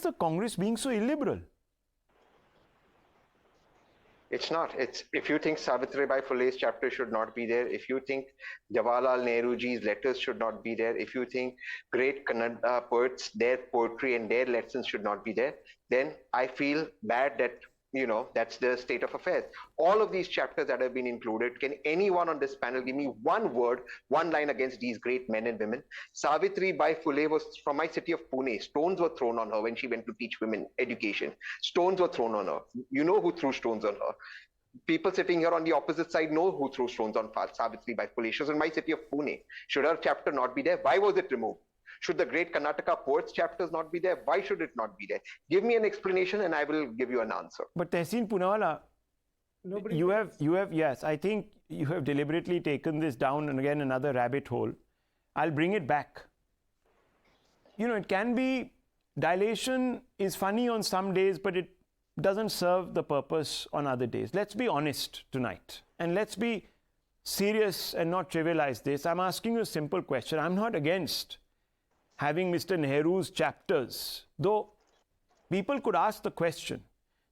the Congress being so illiberal? It's not. It's if you think Savitri Bai Phule's chapter should not be there, if you think Jawaharlal Nehruji's letters should not be there, if you think great Kannada poets, their poetry and their lessons should not be there, then I feel bad that that's the state of affairs. All of these chapters that have been included, can anyone on this panel give me one word, one line against these great men and women? Savitri Bai Phule was from my city of Pune. Stones were thrown on her when she went to teach women education. Stones were thrown on her. You know who threw stones on her. People sitting here on the opposite side know who threw stones on Savitri Bai Phule. She was in my city of Pune. Should her chapter not be there? Why was it removed? Should the great Karnataka poets chapters not be there? Why should it not be there? Give me an explanation and I will give you an answer. But Tehseen Poonawalla, yes, I think you have deliberately taken this down and again another rabbit hole. I'll bring it back. It can be, dilation is funny on some days, but it doesn't serve the purpose on other days. Let's be honest tonight and let's be serious and not trivialize this. I'm asking you a simple question. I'm not against having Mr. Nehru's chapters, though people could ask the question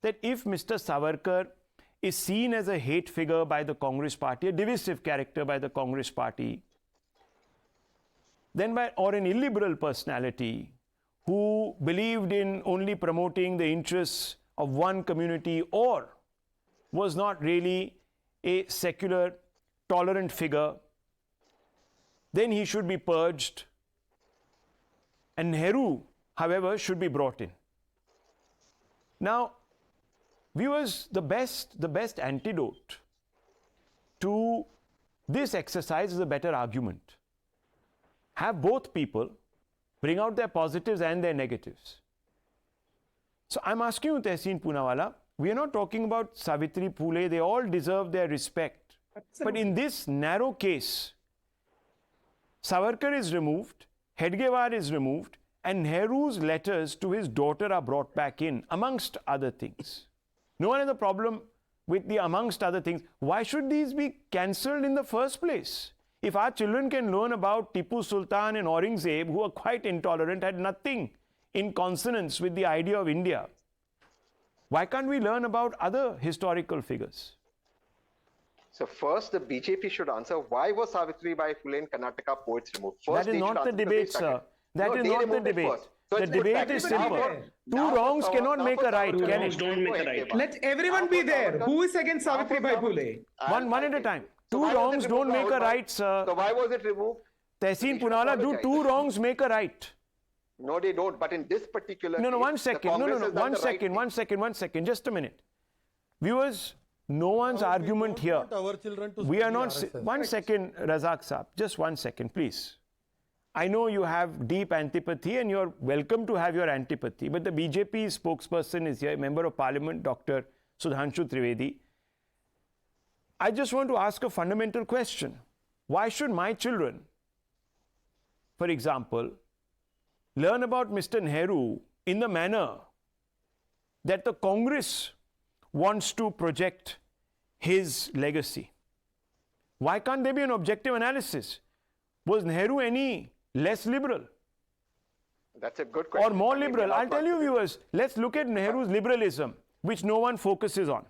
that if Mr. Savarkar is seen as a hate figure by the Congress party, a divisive character by the Congress party, then or an illiberal personality who believed in only promoting the interests of one community or was not really a secular, tolerant figure, then he should be purged. And Nehru, however, should be brought in. Now, viewers, the best antidote to this exercise is a better argument. Have both people bring out their positives and their negatives. So I'm asking you, Tehseen Poonawalla, we are not talking about Savitri Phule. They all deserve their respect. Absolutely. But in this narrow case, Savarkar is removed, Hedgewar is removed, and Nehru's letters to his daughter are brought back in, amongst other things. No one has a problem with the amongst other things. Why should these be cancelled in the first place? If our children can learn about Tipu Sultan and Aurangzeb, who are quite intolerant, had nothing in consonance with the idea of India, why can't we learn about other historical figures? So first, the BJP should answer, why was Savitri Bai Phule and Karnataka poets removed? First, that is not the debate, sir. That is not the debate. So the debate is simple. Two wrongs cannot make a right, can it? Don't make a right. Let everyone be there. Who is against Savitri Bai Phule? One at a time. Two wrongs don't make a right, sir. So why was it removed? Tehseen Poonawalla, do two wrongs make a right? No, they don't. But in this particular case, one second. One second. Just a minute. Viewers, no one's argument here. We are not. One second, Razak Saab. Just 1 second, please. I know you have deep antipathy and you're welcome to have your antipathy. But the BJP spokesperson is here, Member of Parliament, Dr. Sudhanshu Trivedi. I just want to ask a fundamental question. Why should my children, for example, learn about Mr. Nehru in the manner that the Congress wants to project his legacy? Why can't there be an objective analysis? Was Nehru any less liberal? That's a good question. Or more liberal? I'll tell you, viewers, let's look at Nehru's liberalism, which no one focuses on.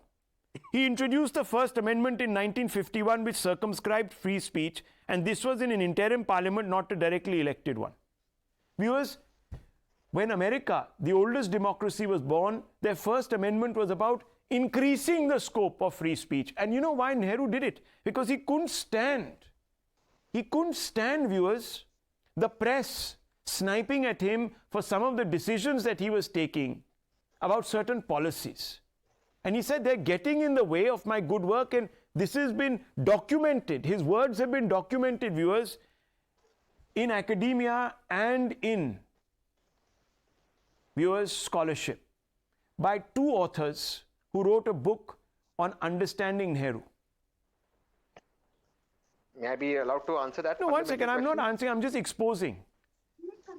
He introduced the First Amendment in 1951, which circumscribed free speech, and this was in an interim parliament, not a directly elected one. Viewers, when America, the oldest democracy, was born, their First Amendment was about increasing the scope of free speech. And you know why Nehru did it? Because he couldn't stand, viewers, the press sniping at him for some of the decisions that he was taking about certain policies. And he said, they're getting in the way of my good work, and this has been documented. His words have been documented, viewers, in academia and in, viewers, scholarship, by two authors who wrote a book on understanding Nehru. May I be allowed to answer that? No, 1 second. I'm not answering. I'm just exposing.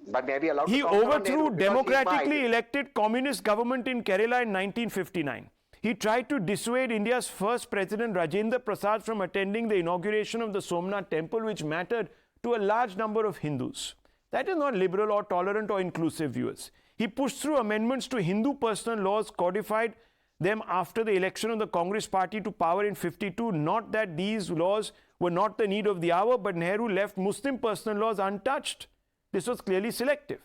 But may I be allowed to He overthrew democratically elected communist government in Kerala in 1959. He tried to dissuade India's first president, Rajendra Prasad, from attending the inauguration of the Somnath temple, which mattered to a large number of Hindus. That is not liberal or tolerant or inclusive, viewers. He pushed through amendments to Hindu personal laws, codified them after the election of the Congress party to power in 52. Not that these laws were not the need of the hour, but Nehru left Muslim personal laws untouched. This was clearly selective.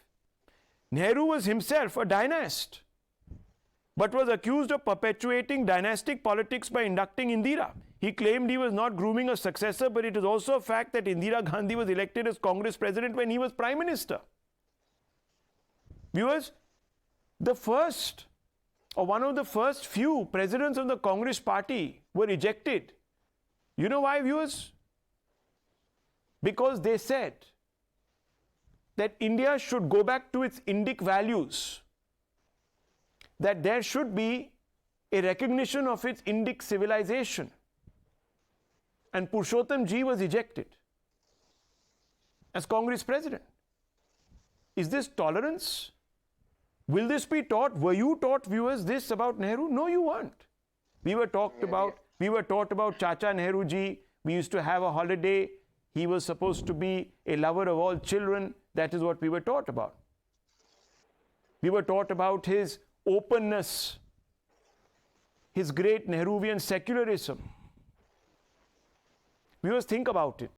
Nehru was himself a dynast, but was accused of perpetuating dynastic politics by inducting Indira. He claimed he was not grooming a successor, but it is also a fact that Indira Gandhi was elected as Congress president when he was prime minister. Viewers, the first or one of the first few presidents of the Congress party were ejected. You know why, viewers? Because they said that India should go back to its Indic values, that there should be a recognition of its Indic civilization. And Purushottam Ji was ejected as Congress president. Is this tolerance? Will this be taught? Were you taught, viewers, this about Nehru? No, you weren't. We were taught about Chacha Nehru Ji. We used to have a holiday. He was supposed to be a lover of all children. That is what we were taught about. We were taught about his openness, his great Nehruvian secularism. Viewers, think about it.